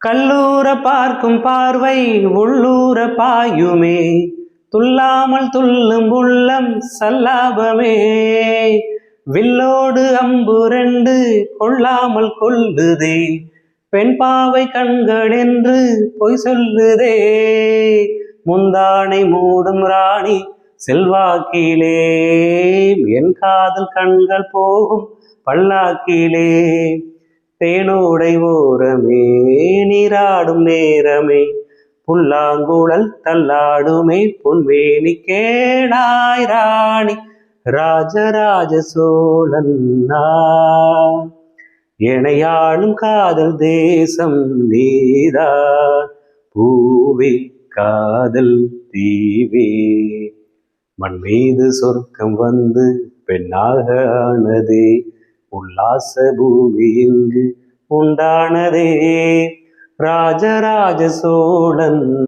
கல்லூர பார்க்கும் பார்வை உள்ளூர பாயுமே, துள்ளாமல் துள்ளும் உள்ளம் சல்லாபமே. வில்லோடு அம்பு ரெண்டு கொள்ளாமல் கொள்ளுதே, பெண் பாவை கண்கள் என்று பொய் சொல்லுதே. முந்தானை மூடும் ராணி செல்வாக்கிலே, என் காதல் கண்கள் போகும் பல்லாக்கிலே. தேனோடை ஓரமே நீராடும் நேரமே, புல்லாங்குழல் தள்ளாடுமே பொன்வேணி கேளாய் ராணி ராஜராஜ சோழன். எனையாளும் காதல் தேசம் நீதான் பூவே காதல் தீவே. மண் மீது சொர்க்கம் வந்து பெண்ணாக ஆனதே, உல்லாச பூமி இங்கு உண்டானதே ராஜராஜ சோழன்.